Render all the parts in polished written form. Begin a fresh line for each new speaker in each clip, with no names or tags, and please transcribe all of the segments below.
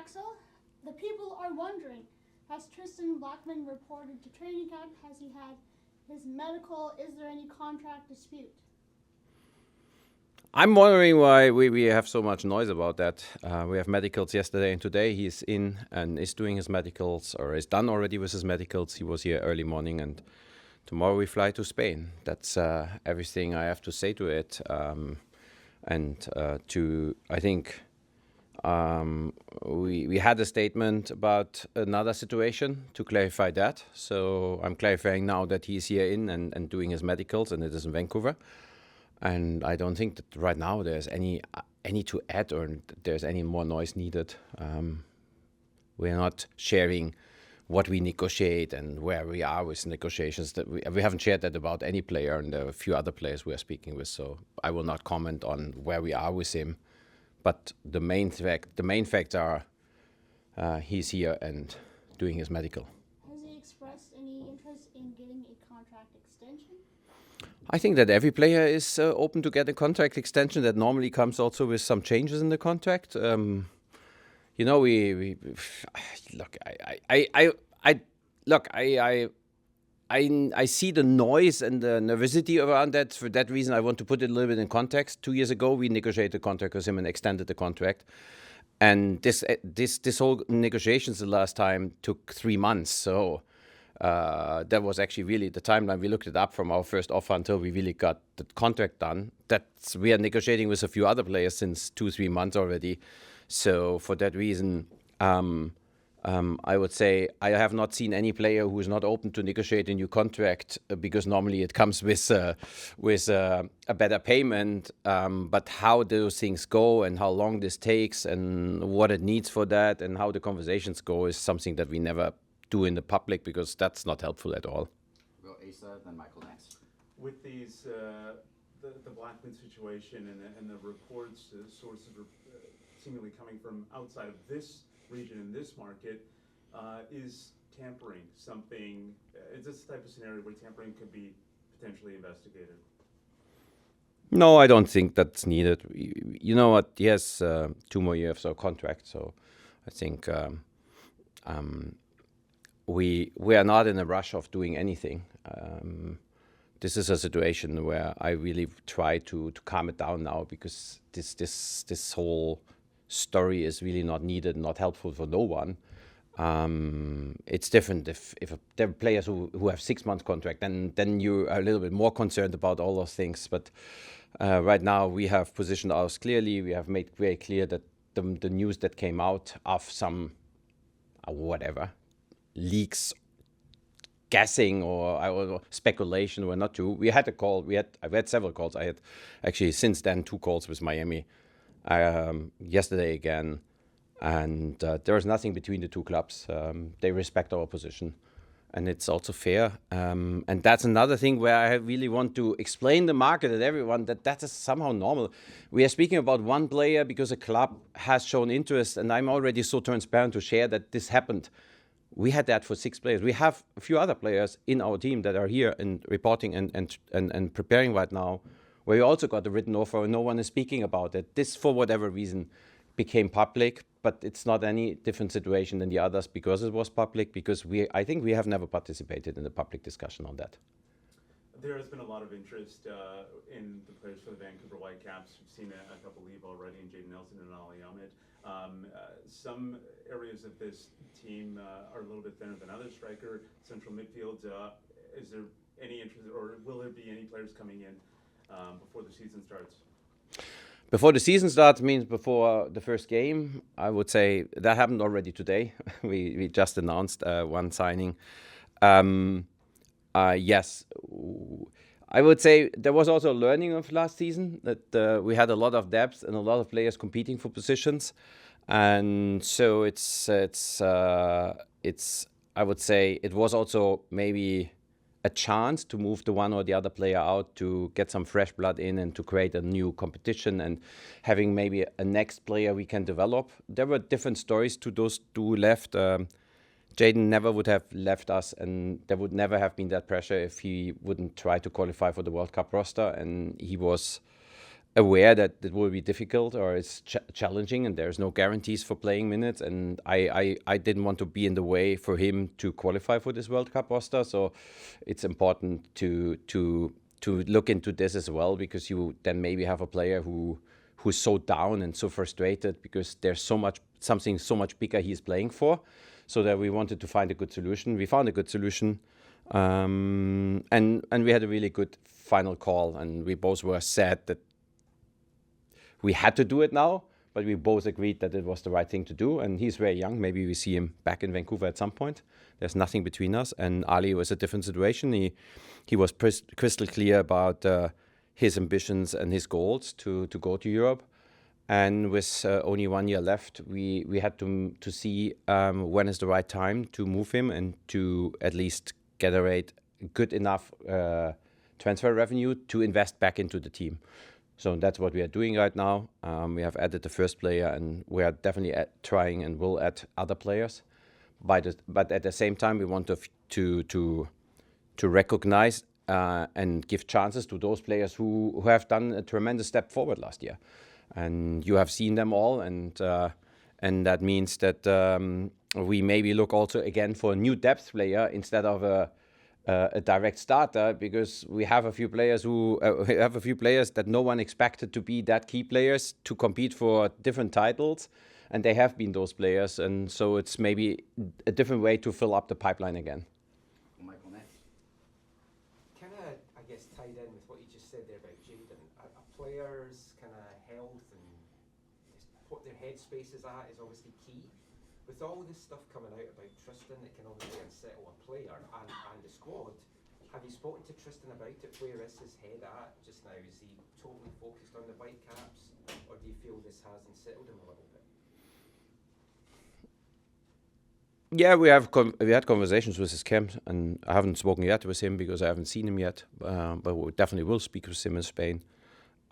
Axel. The people are wondering, has Tristan Blackman reported to training camp? Has he had his medical? Is there any contract dispute?
I'm wondering why we have so much noise about that. We have medicals yesterday and today. He's in and is doing his medicals, or is done already with his medicals. He was here early morning, and tomorrow we fly to Spain. That's everything I have to say to it. I think we had a statement about another situation to clarify that. So I'm clarifying now that he's here in and doing his medicals, and it is in Vancouver. And I don't think that right now there's any to add or there's any more noise needed. We're not sharing what we negotiate and where we are with negotiations. That we haven't shared that about any player, and there are a few other players we are speaking with. So I will not comment on where we are with him. But the main facts are he's here and doing his medical.
Has he expressed any interest in getting a contract extension?
I think that every player is open to get a contract extension. That normally comes also with some changes in the contract. We look. I see the noise and the nervosity around that. For that reason, I want to put it a little bit in context. 2 years ago, we negotiated a contract with him and extended the contract. And this whole negotiations the last time took 3 months. So that was actually really the timeline. We looked it up from our first offer until we really got the contract done. We are negotiating with a few other players since 2-3 months already. So for that reason, I would say I have not seen any player who is not open to negotiate a new contract because normally it comes with a better payment. But how those things go and how long this takes and what it needs for that and how the conversations go is something that we never do in the public because that's not helpful at all.
We'll go Asa, then Michael next.
With these, the Blackman situation and the reports, sources seemingly coming from outside of this region in this market, is tampering something? Is this the type of scenario where tampering could be potentially investigated?
No, I don't think that's needed. You know what? He has 2 more years of contract, so I think we are not in a rush of doing anything. This is a situation where I really try to calm it down now because this whole story is really not needed, not helpful for no one. It's different if there are players who have 6 months contract, then you are a little bit more concerned about all those things. But right now we have positioned ours clearly. We have made very clear that the news that came out of some whatever leaks, guessing or speculation were not true. We had a call. I've had several calls. I had actually since then 2 calls with Miami. Yesterday again, and there is nothing between the 2 clubs. They respect our position, and it's also fair. And that's another thing where I really want to explain the market and everyone that is somehow normal. We are speaking about one player because a club has shown interest, and I'm already so transparent to share that this happened. We had that for 6 players. We have a few other players in our team that are here and reporting and preparing right now, where we also got a written offer and no one is speaking about it. This, for whatever reason, became public, but it's not any different situation than the others because it was public, because I think we have never participated in the public discussion on that.
There has been a lot of interest in the players for the Vancouver Whitecaps. We've seen a couple leave already, in Jaden Nelson and Ali Ahmed. Some areas of this team are a little bit thinner than others. Striker, central midfield. Is there any interest, or will there be any players coming in before the season starts?
Before the season starts means before the first game. I would say that happened already today. We just announced one signing. Yes, I would say there was also a learning of last season that we had a lot of depth and a lot of players competing for positions, and so it's I would say it was also maybe a chance to move the one or the other player out to get some fresh blood in and to create a new competition and having maybe a next player we can develop. There were different stories to those 2 left. Jaden never would have left us, and there would never have been that pressure if he wouldn't try to qualify for the World Cup roster. And he was aware that it will be difficult or it's challenging, and there's no guarantees for playing minutes. And I didn't want to be in the way for him to qualify for this World Cup roster. So it's important to look into this as well, because you then maybe have a player who's so down and so frustrated because there's something so much bigger he's playing for. So that we wanted to find a good solution. We found a good solution, and we had a really good final call, and we both were sad that we had to do it now, but we both agreed that it was the right thing to do. And he's very young. Maybe we see him back in Vancouver at some point. There's nothing between us. And Ali was a different situation. He was crystal clear about his ambitions and his goals to go to Europe. And with only 1 year left, we had to see when is the right time to move him and to at least generate good enough transfer revenue to invest back into the team. So that's what we are doing right now. We have added the first player, and we are definitely trying and will add other players. But at the same time, we want to recognize and give chances to those players who have done a tremendous step forward last year. And you have seen them all, and that means that we maybe look also again for a new depth player instead of a direct starter, because we have a few players that no one expected to be that key players to compete for different titles, and they have been those players, and so it's maybe a different way to fill up the pipeline again.
Michael next.
Kind of, I guess, tied in with what you just said there about Jaden, a player's kind of health and what their headspace is at is obviously key. With all this stuff coming out about Tristan, it can obviously unsettle a player and the squad. Have you spoken to Tristan about it? Where is his head at just now? Is he totally focused on the Whitecaps, or do you feel this has unsettled him a little bit?
Yeah, we had conversations with his camp, and I haven't spoken yet with him because I haven't seen him yet. But we definitely will speak with him in Spain.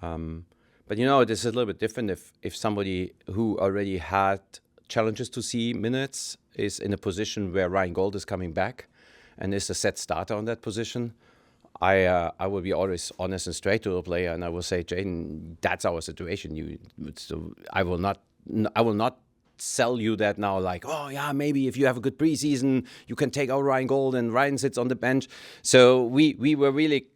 But this is a little bit different if somebody who already had challenges to see minutes is in a position where Ryan Gold is coming back and is a set starter on that position. I will be always honest and straight to the player, and I will say, Jaden, that's our situation. I will not sell you that now, like, oh yeah, maybe if you have a good preseason, you can take out Ryan Gold and Ryan sits on the bench. So we were really,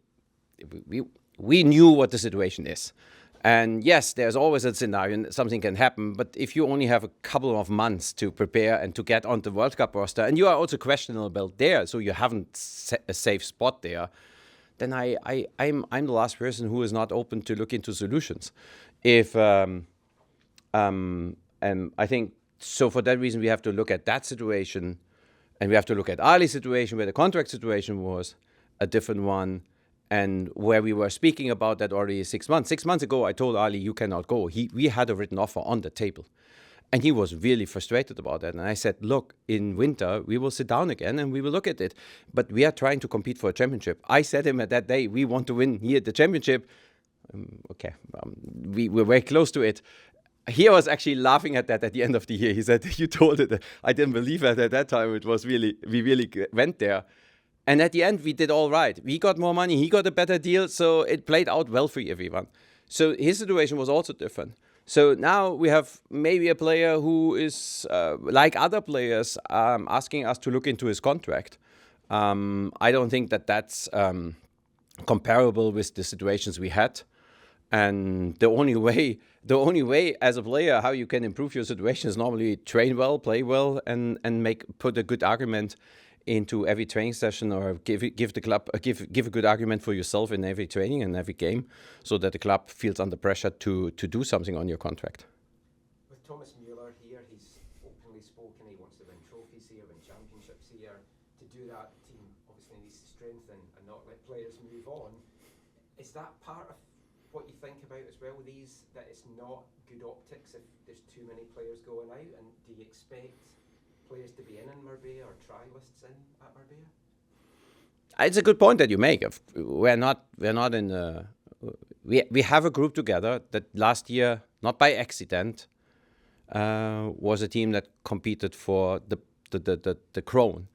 we knew what the situation is. And yes, there's always a scenario, something can happen, but if you only have a couple of months to prepare and to get on the World Cup roster, and you are also questionable there, so you haven't a safe spot there, then I'm the last person who is not open to look into solutions. And I think, so for that reason, we have to look at that situation, and we have to look at Ali's situation, where the contract situation was a different one, and where we were speaking about that already 6 months. 6 months ago, I told Ali, you cannot go. We had a written offer on the table. And he was really frustrated about that. And I said, look, in winter, we will sit down again and we will look at it. But we are trying to compete for a championship. I said to him at that day, we want to win here the championship. We were very close to it. He was actually laughing at that at the end of the year. He said, you told it. I didn't believe it at that time. It was really, we really went there. And at the end, we did all right. We got more money. He got a better deal. So it played out well for everyone. So his situation was also different. So now we have maybe a player who is, like other players, asking us to look into his contract. I don't think that that's comparable with the situations we had. And the only way as a player how you can improve your situation is normally train well, play well, and put a good argument into every training session, or give the club give a good argument for yourself in every training and every game, so that the club feels under pressure to do something on your contract.
With Thomas Mueller here, he's openly spoken. He wants to win trophies here, win championships here. To do that, the team obviously needs to strengthen and not let players move on. Is that part of what you think about as well? That it's not good optics if there's too many players going out, and do you expect players to be in Marbella or trialists in at Marbella?
It's a good point that you make. We're not in a, we have a group together that last year, not by accident, was a team that competed for the crown,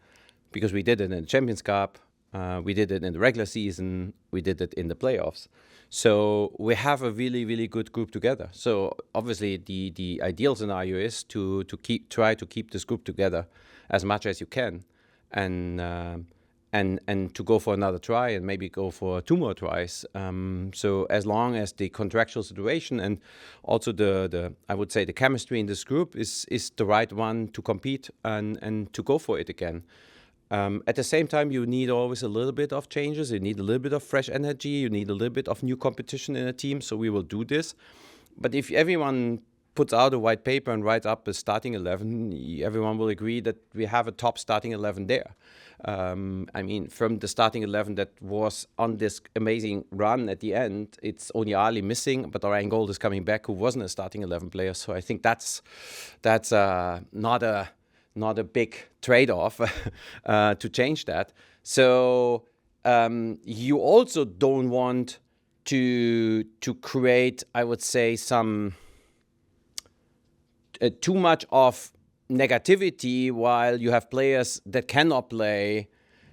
because we did it in the Champions Cup. We did it in the regular season. We did it in the playoffs. So we have a really, really good group together. So obviously the ideal scenario is to try to keep this group together as much as you can, and to go for another try and maybe go for 2 more tries. So as long as the contractual situation and also the I would say the chemistry in this group is the right one to compete and to go for it again. At the same time, you need always a little bit of changes. You need a little bit of fresh energy. You need a little bit of new competition in a team. So we will do this. But if everyone puts out a white paper and writes up a starting 11, everyone will agree that we have a top starting 11 there. I mean, from the starting 11 that was on this amazing run at the end, it's only Ali missing, but Ryan Gold is coming back, who wasn't a starting 11 player. So I think that's not a big trade-off to change that. So you also don't want to create, I would say, some too much of negativity while you have players that cannot play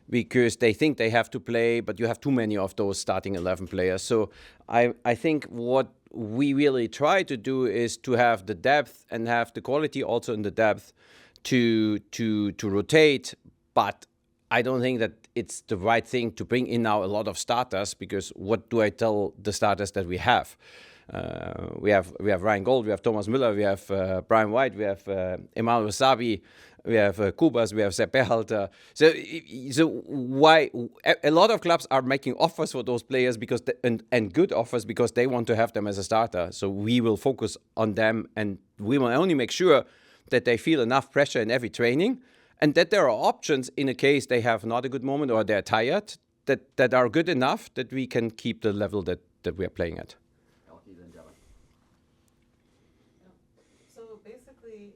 because they think they have to play, but you have too many of those starting 11 players. So I think what we really try to do is to have the depth and have the quality also in the depth to rotate, but I don't think that it's the right thing to bring in now a lot of starters, because what do I tell the starters that we have? We have Ryan Gold, we have Thomas Müller, we have Brian White, we have Emmanuel Sabi, we have Kubas, we have Sepp Berhalter. So why a lot of clubs are making offers for those players because and good offers because they want to have them as a starter. So we will focus on them, and we will only make sure that they feel enough pressure in every training, and that there are options in a case they have not a good moment or they're tired, that are good enough that we can keep the level that we are playing at.
So basically,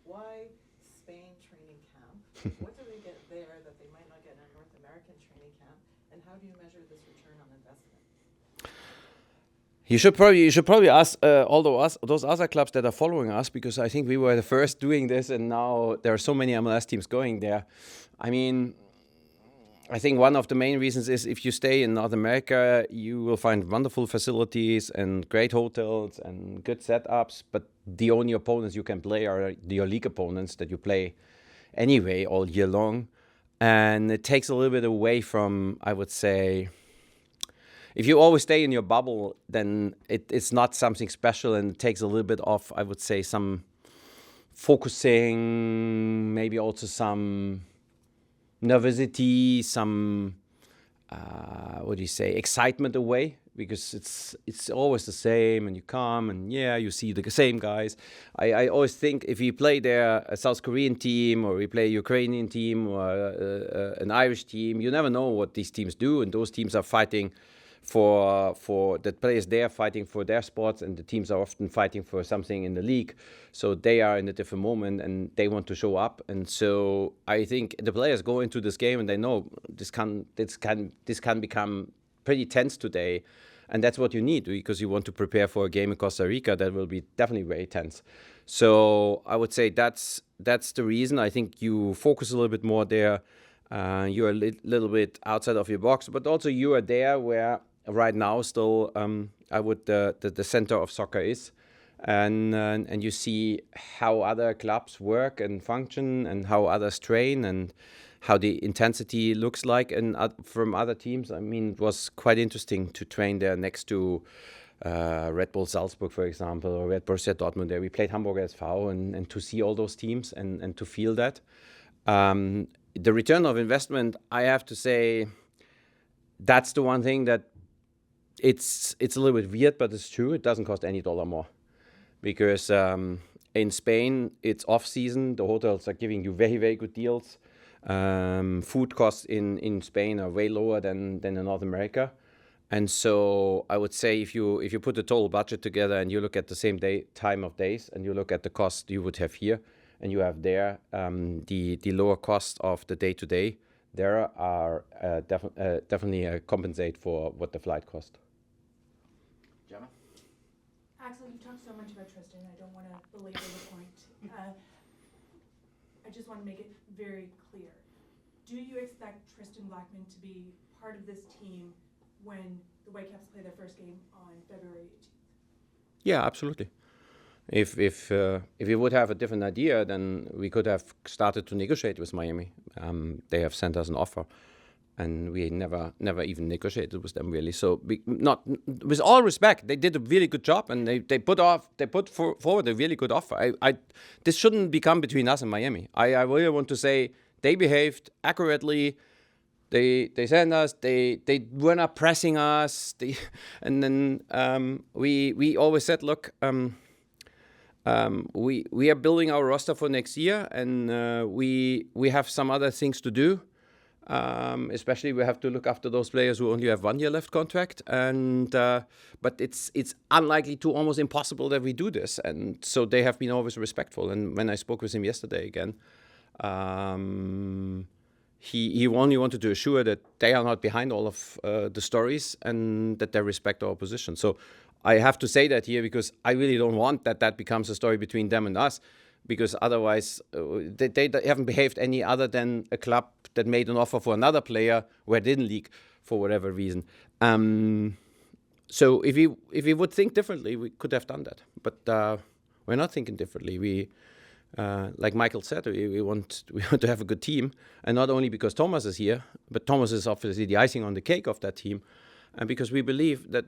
why Spain training camp? What do they get there that they might not get in a North American training camp? And how do you measure this return on investment?
You should probably ask those other clubs that are following us, because I think we were the first doing this, and now there are so many MLS teams going there. I mean, I think one of the main reasons is if you stay in North America, you will find wonderful facilities and great hotels and good setups, but the only opponents you can play are your league opponents that you play anyway all year long. And it takes a little bit away from, I would say, if you always stay in your bubble, then it's not something special, and it takes a little bit of, I would say, some focusing, maybe also some nervosity, some excitement away, because it's always the same, and you come and you see the same guys. I always think if you play there a South Korean team, or we play a Ukrainian team, or an Irish team, you never know what these teams do, and those teams are fighting for the players there, fighting for their spots, and the teams are often fighting for something in the league. So they are in a different moment and they want to show up. And so I think the players go into this game and they know this can become pretty tense today, and that's what you need, because you want to prepare for a game in Costa Rica that will be definitely very tense. So I would say that's the reason. I think you focus a little bit more there. You're a little bit outside of your box, but also you are there where right now still the center of soccer is, and you see how other clubs work and function, and how others train, and how the intensity looks like, and from other teams. I mean, it was quite interesting to train there next to Red Bull Salzburg, for example, or Red Borussia Dortmund. There we played Hamburger SV, and to see all those teams and to feel that. The return of investment, I have to say, that's the one thing that it's a little bit weird, but it's true. It doesn't cost any dollar more, because in Spain it's off season. The hotels are giving you very, very good deals. Food costs in Spain are way lower than in North America, and so I would say if you put the total budget together and you look at the same time of days, and you look at the cost you would have here and you have there, the lower cost of the day-to-day, there are definitely compensate for what the flight cost.
Gemma?
Axel, you've talked so much about Tristan. I don't want to belabor the point. I just want to make it very clear. do you expect Tristan Blackman to be part of this team when the Whitecaps play their first game on February 18th?
Yeah, absolutely. If we would have a different idea, then we could have started to negotiate with Miami. They have sent us an offer, and we never even negotiated with them really. So not with all respect, they did a really good job, and they put forward a really good offer. This shouldn't become between us and Miami. I really want to say they behaved accurately. They sent us. They were not pressing us. And then we always said, look. We are building our roster for next year, and we have some other things to do. Especially we have to look after those players who only have 1 year left contract, and but it's unlikely to almost impossible that we do this, and so they have been always respectful. And when I spoke with him yesterday again, he only wanted to assure that they are not behind all of the stories and that they respect our position. So I have to say that here because I really don't want that becomes a story between them and us, because otherwise they haven't behaved any other than a club that made an offer for another player where it didn't leak for whatever reason. So if we would think differently, we could have done that. But we're not thinking differently. We, like Michael said, we want to have a good team, and not only because Thomas is here, but Thomas is obviously the icing on the cake of that team, and because we believe that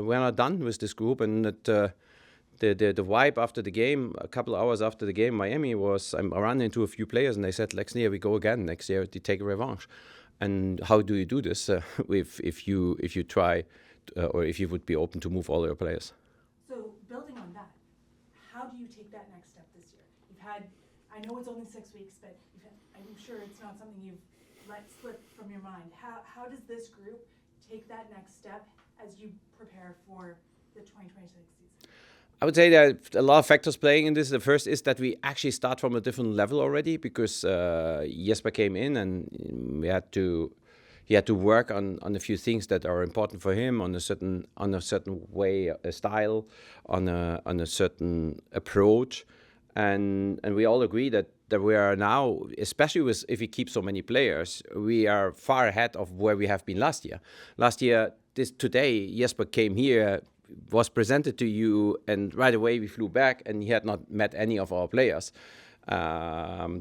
we're not done with this group, and that the vibe after the game, a couple of hours after the game, Miami was, I ran into a few players and they said, next year we go again, next year they take a revanche. And how do you do this if you try, or if you would be open to move all your players?
So building on that, how do you take that next step this year? You've had, I know it's only 6 weeks, but I'm sure it's not something you've let slip from your mind. How does this group take that next step as you prepare for the 2026 season?
I would say that a lot of factors playing in this. The first is that we actually start from a different level already, because Jesper came in and he had to work on a few things that are important for him, on a certain way, a style, on a certain approach, and we all agree that we are now, especially if we keep so many players, we are far ahead of where we have been last year. Last year, today, Jesper came here, was presented to you, and right away we flew back, and he had not met any of our players,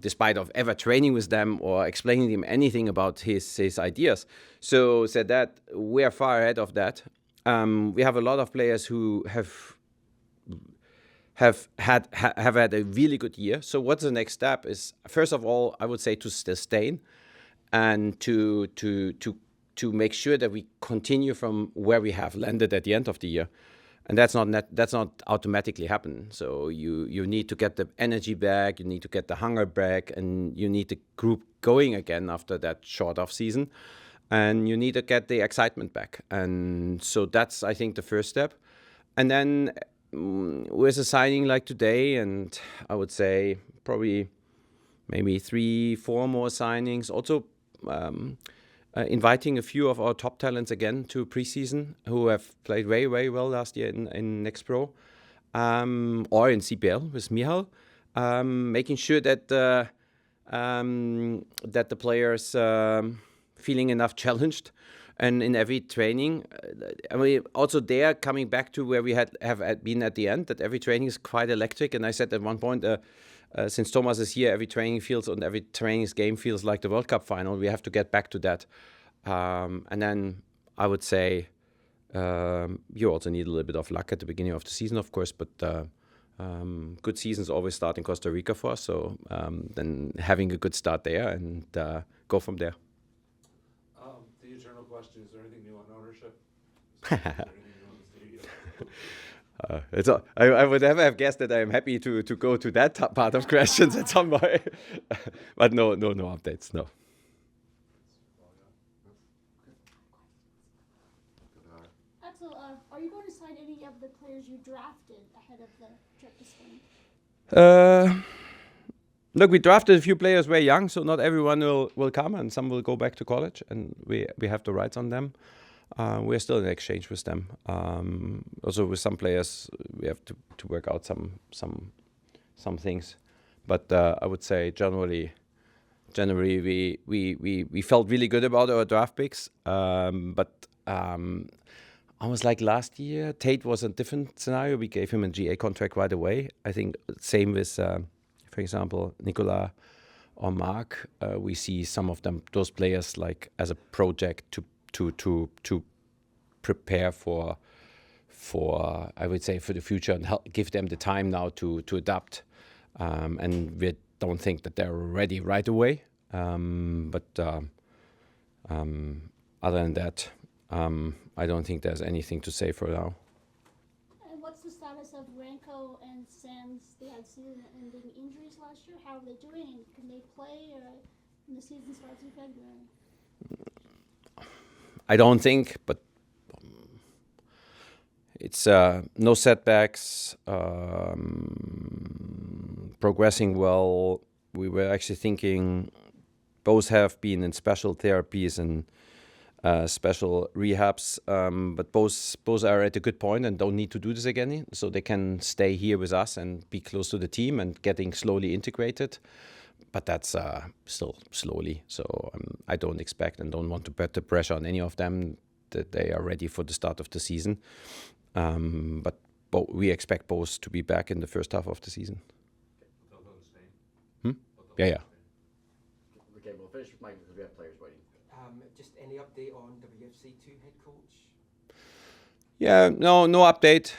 despite of ever training with them or explaining them anything about his ideas. So said that we are far ahead of that. We have a lot of players who have had a really good year. So what's the next step is, first of all, I would say to sustain and to make sure that we continue from where we have landed at the end of the year. And that's not automatically happen. So you need to get the energy back, you need to get the hunger back, and you need the group going again after that short off season, and you need to get the excitement back. And so that's, I think, the first step. And then with a signing like today, and I would say probably maybe 3-4 more signings, also inviting a few of our top talents again to preseason who have played very, very well last year in Next Pro, or in CPL with Michal, making sure that the players feeling enough challenged, and in every training, I mean, also there coming back to where we have been at the end, that every training is quite electric. And I said at one point, since Thomas is here, every training game feels like the World Cup final. We have to get back to that. And then I would say you also need a little bit of luck at the beginning of the season, of course, but good seasons always start in Costa Rica for us. So then having a good start there and go from there.
The eternal question, is there anything new on ownership? Is there anything new on the studio?
I would never have guessed that I am happy to go to that part of questions at some point. But no updates, no.
Axel, are you going to sign any of the players you drafted ahead of the trip to Spain?
Look, we drafted a few players very young, so not everyone will come, and some will go back to college, and we have the rights on them. We're still in exchange with them. Also with some players, we have to work out some things. But I would say generally, January, we felt really good about our draft picks, but almost like last year, Tate was a different scenario. We gave him a GA contract right away. I think same with, for example, Nicolas or Mark. We see some of those players like as a project to prepare for I would say for the future and help give them the time now to adapt. And we don't think that they're ready right away. But other than that, I don't think there's anything to say for now.
And what's the status of Ranko and Sands? They had season-ending injuries last year. How are they doing? Can they play when the season starts in February?
I don't think, but it's no setbacks, progressing well. We were actually thinking both have been in special therapies and special rehabs, but both are at a good point and don't need to do this again, so they can stay here with us and be close to the team and getting slowly integrated. But that's still slowly, so I don't expect and don't want to put the pressure on any of them that they are ready for the start of the season. But we expect both to be back in the first half of the season.
They'll go to Spain.
Yeah.
Okay, we'll finish with Mike because we have players waiting.
Just any update on WFC 2 head coach?
Yeah, no update.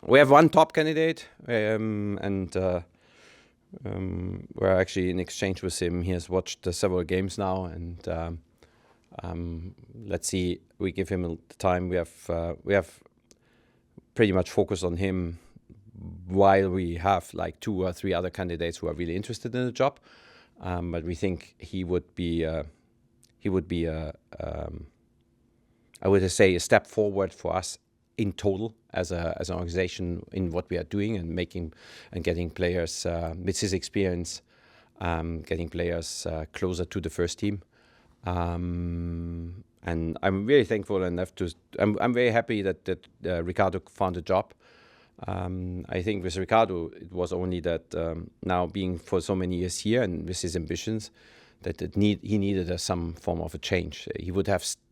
We have one top candidate, and we're actually in exchange with him. He has watched several games now, and let's see. We give him the time. We have pretty much focused on him, while we have like 2 or 3 other candidates who are really interested in the job. But we think he would be I would say a step forward for us in total as an organization in what we are doing and making and getting players with his experience, getting players closer to the first team. And I'm really thankful and I'm very happy that Ricardo found a job. I think with Ricardo, it was only that now being for so many years here and with his ambitions, that he needed some form of a change.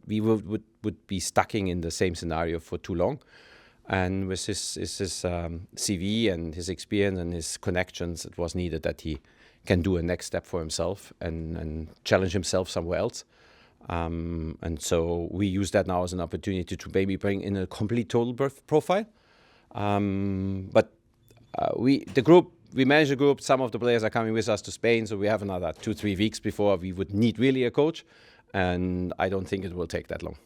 We would be stuck in the same scenario for too long. And with his CV and his experience and his connections, it was needed that he can do a next step for himself and challenge himself somewhere else. And so we use that now as an opportunity to maybe bring in a complete total profile. But we manage the group. Some of the players are coming with us to Spain, so we have another 2-3 weeks before we would need really a coach. And I don't think it will take that long.